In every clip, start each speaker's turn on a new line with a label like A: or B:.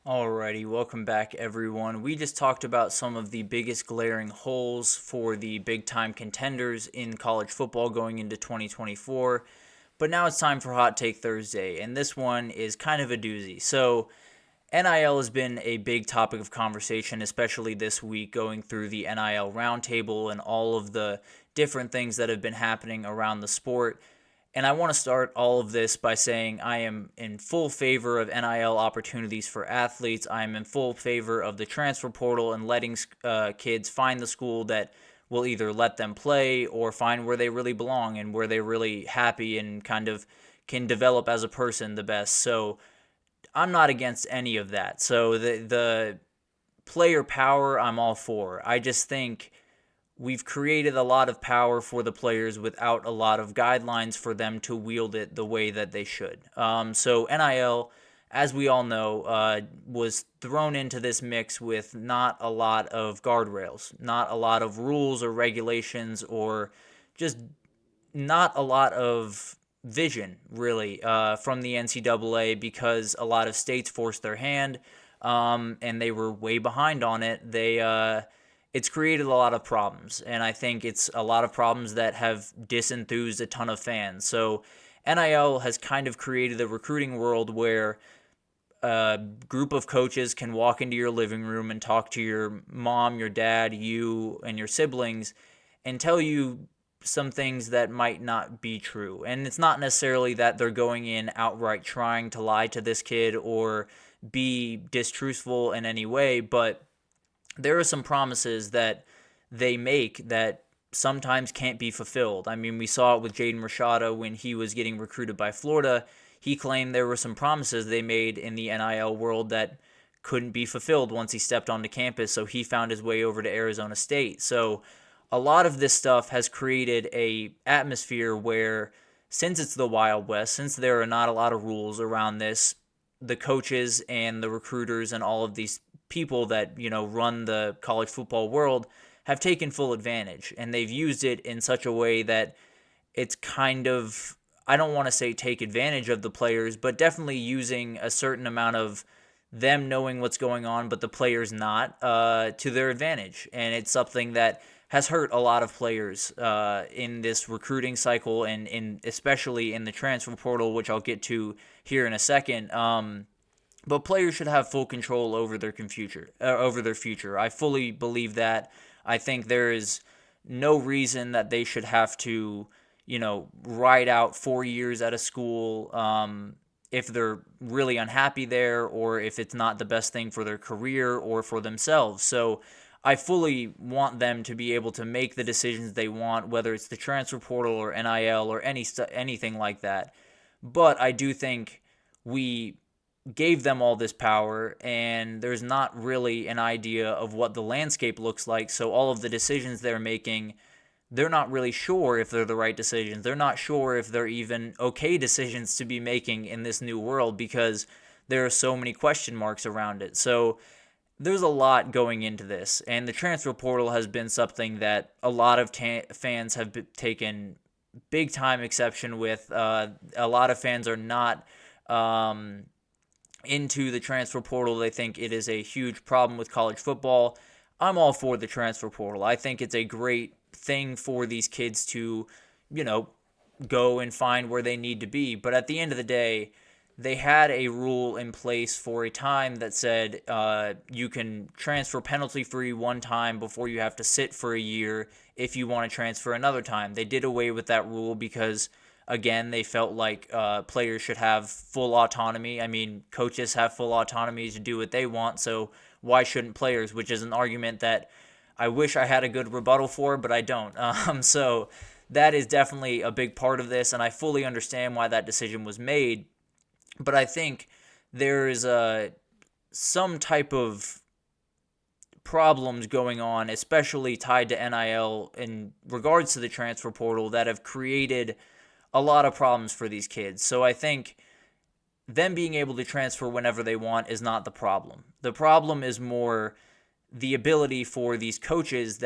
A: Alrighty, welcome back everyone. We just talked about some of the biggest glaring holes for the big time contenders in college football going into 2024. But now it's time for Hot Take Thursday, and this one is kind of a doozy. So, NIL has been a big topic of conversation, especially this week, going through the NIL roundtable and all of the different things that have been happening around the sport. And I want to start all of this by saying I am in full favor of NIL opportunities for athletes. I am in full favor of the transfer portal and letting kids find the school that will either let them play or find where they really belong and where they're really happy and kind of can develop as a person the best. So I'm not against any of that. So the player power, I'm all for. I just think we've created a lot of power for the players without a lot of guidelines for them to wield it the way that they should. So NIL, as we all know, was thrown into this mix with not a lot of guardrails, not a lot of rules or regulations, or just not a lot of vision, really, from the NCAA, because a lot of states forced their hand, and they were way behind on it. It's created a lot of problems, and I think it's a lot of problems that have disenthused a ton of fans. So NIL has kind of created a recruiting world where a group of coaches can walk into your living room and talk to your mom, your dad, you, and your siblings and tell you some things that might not be true. And it's not necessarily that they're going in outright trying to lie to this kid or be distruthful in any way, but there are some promises that they make that sometimes can't be fulfilled. I mean, we saw it with Jaden Rashada when he was getting recruited by Florida. He claimed there were some promises they made in the NIL world that couldn't be fulfilled once he stepped onto campus, so he found his way over to Arizona State. So a lot of this stuff has created a atmosphere where, since it's the Wild West, since there are not a lot of rules around this, the coaches and the recruiters and all of these people that run the college football world have taken full advantage, and they've used it in such a way that it's kind of, I don't want to say take advantage of the players, but definitely using a certain amount of them knowing what's going on, but the players not, to their advantage. And it's something that has hurt a lot of players in this recruiting cycle, and especially in the transfer portal, which I'll get to here in a second. But players should have full control over their future. I fully believe that. I think there is no reason that they should have to, ride out 4 years at a school if they're really unhappy there, or if it's not the best thing for their career or for themselves. So I fully want them to be able to make the decisions they want, whether it's the transfer portal or NIL or anything like that. But I do think we gave them all this power, and there's not really an idea of what the landscape looks like. So all of the decisions they're making, they're not really sure if they're the right decisions. They're not sure if they're even okay decisions to be making in this new world, because there are so many question marks around it. So there's a lot going into this, and the transfer portal has been something that a lot of fans have taken big time exception with. A lot of fans are not into the transfer portal. They think it is a huge problem with college football. I'm all for the transfer portal. I think it's a great thing for these kids to, go and find where they need to be. But at the end of the day, they had a rule in place for a time that said you can transfer penalty-free one time before you have to sit for a year if you want to transfer another time. They did away with that rule because, again, they felt like players should have full autonomy. I mean, coaches have full autonomy to do what they want, so why shouldn't players? Which is an argument that I wish I had a good rebuttal for, but I don't. So that is definitely a big part of this, and I fully understand why that decision was made. But I think there is some type of problems going on, especially tied to NIL in regards to the transfer portal, that have created a lot of problems for these kids. So I think them being able to transfer whenever they want is not the problem. The problem is more the ability for these coaches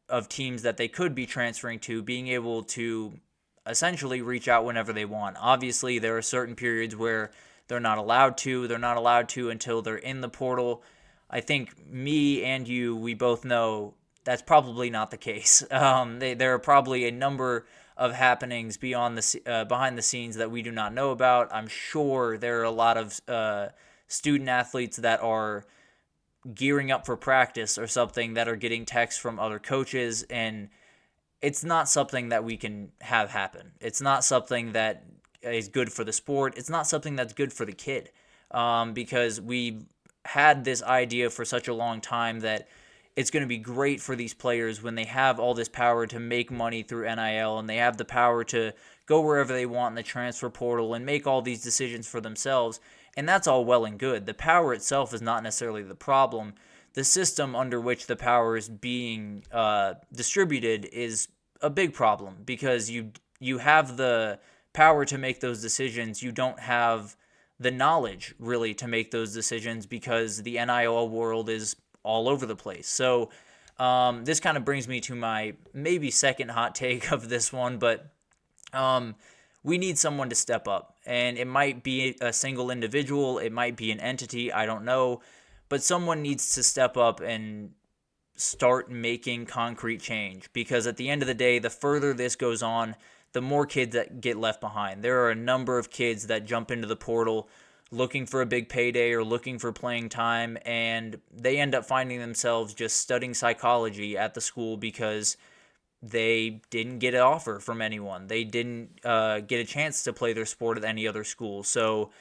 A: of teams that they could be transferring to, being able to essentially reach out whenever they want. Obviously, there are certain periods where they're not allowed to. They're not allowed to until they're in the portal. I think me and you, we both know that's probably not the case. There are probably a number of happenings behind the scenes that we do not know about. I'm sure there are a lot of student athletes that are gearing up for practice or something that are getting texts from other coaches, and it's not something that we can have happen. It's not something that is good for the sport. It's not something that's good for the kid, because we had this idea for such a long time that it's going to be great for these players when they have all this power to make money through NIL, and they have the power to go wherever they want in the transfer portal and make all these decisions for themselves. And that's all well and good. The power itself is not necessarily the problem. The system under which the power is being distributed is a big problem, because you have the power to make those decisions. You don't have the knowledge really to make those decisions, because the NIL world is all over the place. So this kind of brings me to my maybe second hot take of this one, but we need someone to step up. And it might be a single individual, it might be an entity, I don't know. But someone needs to step up and start making concrete change, because at the end of the day, the further this goes on, the more kids that get left behind. There are a number of kids that jump into the portal looking for a big payday or looking for playing time, and they end up finding themselves just studying psychology at the school because they didn't get an offer from anyone. They didn't get a chance to play their sport at any other school, so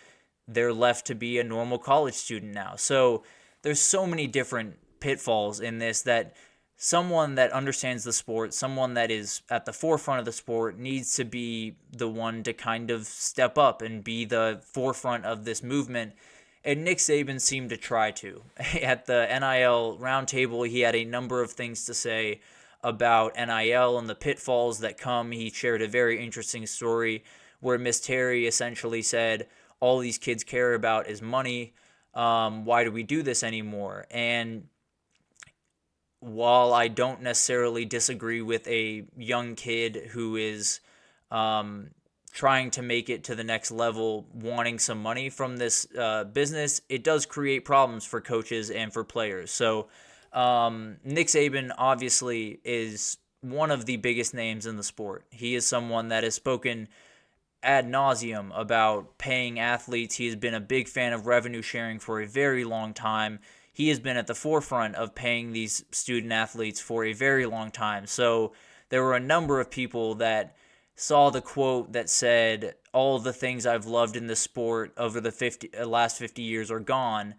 A: they're left to be a normal college student now. So there's so many different pitfalls in this that someone that understands the sport, someone that is at the forefront of the sport, needs to be the one to kind of step up and be the forefront of this movement. And Nick Saban seemed to try to. At the NIL roundtable, he had a number of things to say about NIL and the pitfalls that come. He shared a very interesting story where Miss Terry essentially said, all these kids care about is money. Why do we do this anymore? And while I don't necessarily disagree with a young kid who is trying to make it to the next level, wanting some money from this business, it does create problems for coaches and for players. So Nick Saban obviously is one of the biggest names in the sport. He is someone that has spoken ad nauseum about paying athletes. He has been a big fan of revenue sharing for a very long time. He has been at the forefront of paying these student athletes for a very long time. So there were a number of people that saw the quote that said, all the things I've loved in the sport over the last 50 years are gone,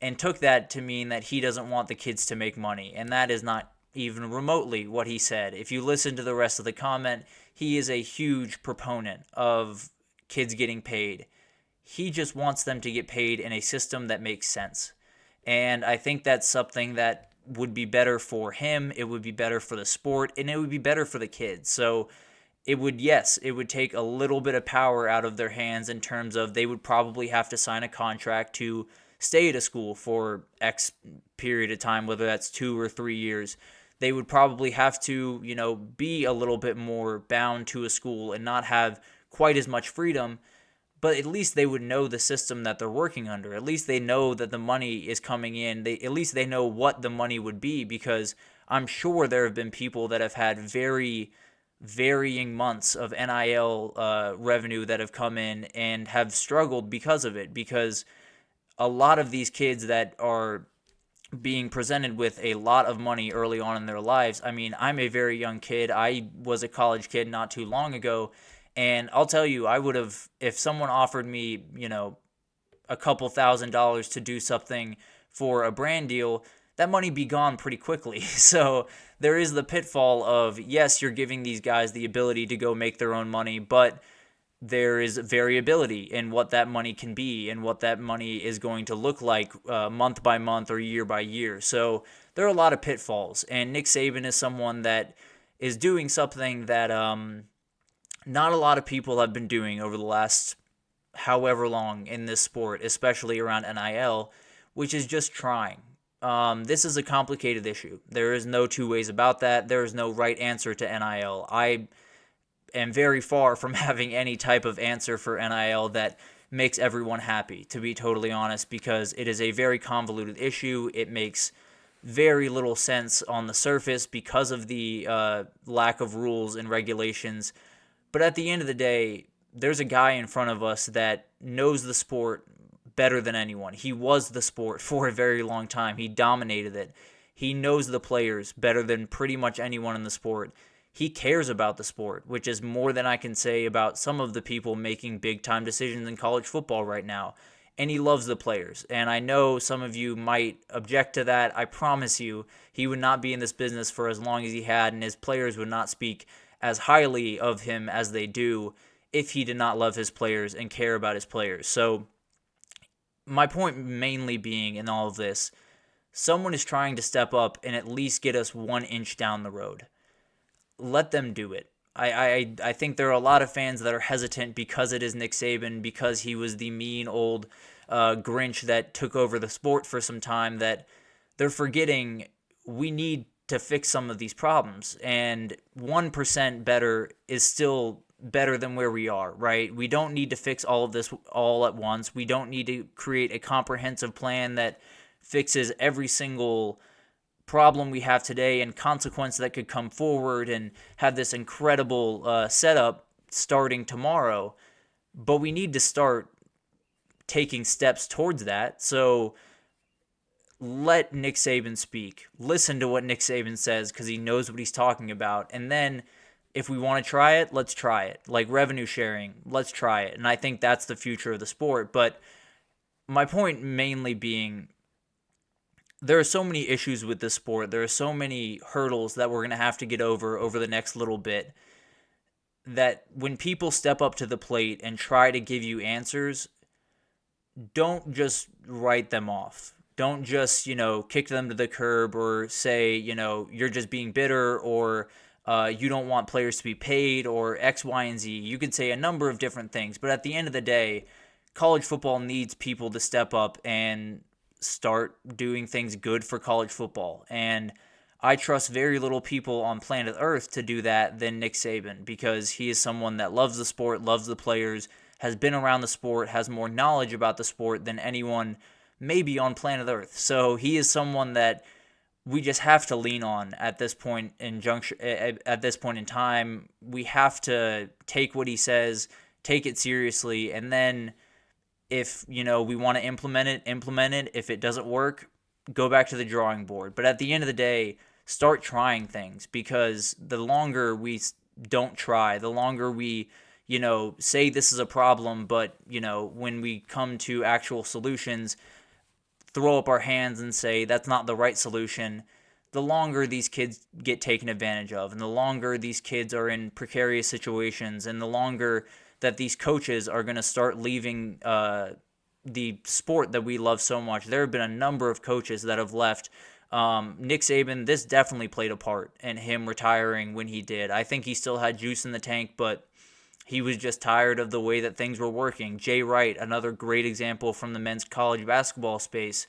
A: and took that to mean that he doesn't want the kids to make money. And that is not even remotely what he said. If you listen to the rest of the comment, he is a huge proponent of kids getting paid. He just wants them to get paid in a system that makes sense. And I think that's something that would be better for him, it would be better for the sport, and it would be better for the kids. So it would take a little bit of power out of their hands in terms of they would probably have to sign a contract to stay at a school for X period of time, whether that's 2 or 3 years. They would probably have to, be a little bit more bound to a school and not have quite as much freedom. But at least they would know the system that they're working under. At least they know that the money is coming in. At least they know what the money would be, because I'm sure there have been people that have had very varying months of NIL revenue that have come in and have struggled because of it. Because a lot of these kids that are being presented with a lot of money early on in their lives. I mean, I'm a very young kid. I was a college kid not too long ago. And I'll tell you, I would have, if someone offered me, a couple $1,000s to do something for a brand deal, that money be gone pretty quickly. So there is the pitfall of, yes, you're giving these guys the ability to go make their own money, but there is variability in what that money can be and what that money is going to look like month by month or year by year. So there are a lot of pitfalls. And Nick Saban is someone that is doing something that not a lot of people have been doing over the last however long in this sport, especially around NIL, which is just trying. This is a complicated issue. There is no two ways about that. There is no right answer to NIL. I am very far from having any type of answer for NIL that makes everyone happy, to be totally honest, because it is a very convoluted issue. It makes very little sense on the surface because of the lack of rules and regulations. But at the end of the day, there's a guy in front of us that knows the sport better than anyone. He was the sport for a very long time. He dominated it. He knows the players better than pretty much anyone in the sport. He cares about the sport, which is more than I can say about some of the people making big-time decisions in college football right now. And he loves the players. And I know some of you might object to that. I promise you, he would not be in this business for as long as he had, and his players would not speak as highly of him as they do if he did not love his players and care about his players. So my point mainly being in all of this, someone is trying to step up and at least get us 1 inch down the road. Let them do it. I think there are a lot of fans that are hesitant because it is Nick Saban, because he was the mean old Grinch that took over the sport for some time, that they're forgetting we need to fix some of these problems. And 1% better is still better than where we are, right? We don't need to fix all of this all at once. We don't need to create a comprehensive plan that fixes every single problem we have today and consequence that could come forward and have this incredible setup starting tomorrow. But we need to start taking steps towards that. So let Nick Saban speak. Listen to what Nick Saban says, because he knows what he's talking about. And then if we want to try it, let's try it. Like revenue sharing, let's try it. And I think that's the future of the sport. But my point mainly being, there are so many issues with this sport. There are so many hurdles that we're going to have to get over the next little bit, that when people step up to the plate and try to give you answers, don't just write them off. Don't just, kick them to the curb or say, you're just being bitter, or you don't want players to be paid, or X, Y, and Z. You could say a number of different things. But at the end of the day, college football needs people to step up and start doing things good for college football. And I trust very little people on planet Earth to do that than Nick Saban, because he is someone that loves the sport, loves the players, has been around the sport, has more knowledge about the sport than anyone maybe on planet Earth. So he is someone that we just have to lean on at this point at this point in time. We have to take what he says, take it seriously, and then if, we want to implement it. If it doesn't work, go back to the drawing board. But at the end of the day, start trying things, because the longer we don't try, the longer we, say this is a problem, but, when we come to actual solutions, throw up our hands and say that's not the right solution, the longer these kids get taken advantage of, and the longer these kids are in precarious situations, and the longer that these coaches are going to start leaving the sport that we love so much. There have been a number of coaches that have left. Nick Saban, this definitely played a part in him retiring when he did. I think he still had juice in the tank, but he was just tired of the way that things were working. Jay Wright, another great example from the men's college basketball space,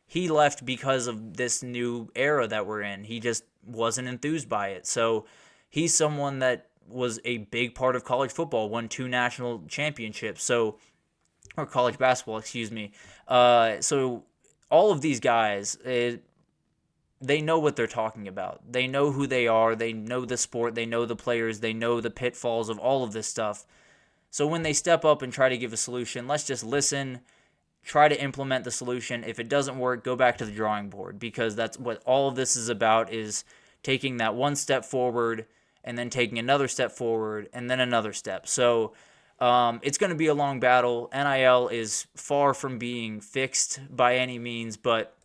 A: he left because of this new era that we're in. He just wasn't enthused by it. So he's someone that was a big part of college football, won 2 national championships, or college basketball, excuse me. So all of these guys, they know what they're talking about. They know who they are. They know the sport. They know the players. They know the pitfalls of all of this stuff. So when they step up and try to give a solution, let's just listen, try to implement the solution. If it doesn't work, go back to the drawing board, because that's what all of this is about, is taking that one step forward and then taking another step forward and then another step. So it's going to be a long battle. NIL is far from being fixed by any means, but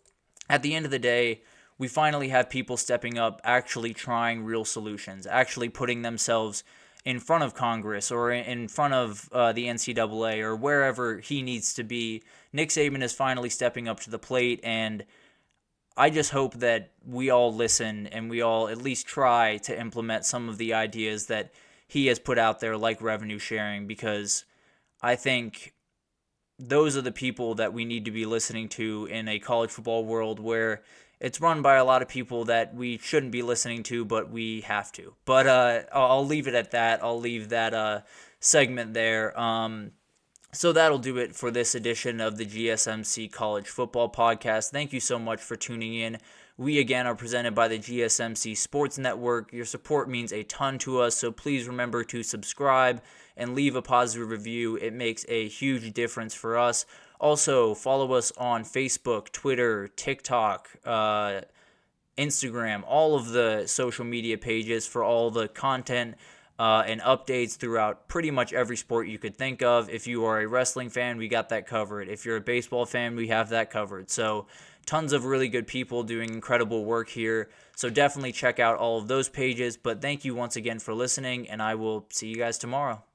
A: at the end of the day, we finally have people stepping up, actually trying real solutions, actually putting themselves in front of Congress or in front of the NCAA or wherever he needs to be. Nick Saban is finally stepping up to the plate, and I just hope that we all listen and we all at least try to implement some of the ideas that he has put out there, like revenue sharing, because I think those are the people that we need to be listening to in a college football world where it's run by a lot of people that we shouldn't be listening to, but we have to. But I'll leave it at that. I'll leave that segment there. So that'll do it for this edition of the GSMC College Football Podcast. Thank you so much for tuning in. We again are presented by the GSMC Sports Network. Your support means a ton to us, so please remember to subscribe and leave a positive review. It makes a huge difference for us. Also, follow us on Facebook, Twitter, TikTok, Instagram, all of the social media pages for all the content and updates throughout pretty much every sport you could think of. If you are a wrestling fan, we got that covered. If you're a baseball fan, we have that covered. So tons of really good people doing incredible work here. So definitely check out all of those pages. But thank you once again for listening, and I will see you guys tomorrow.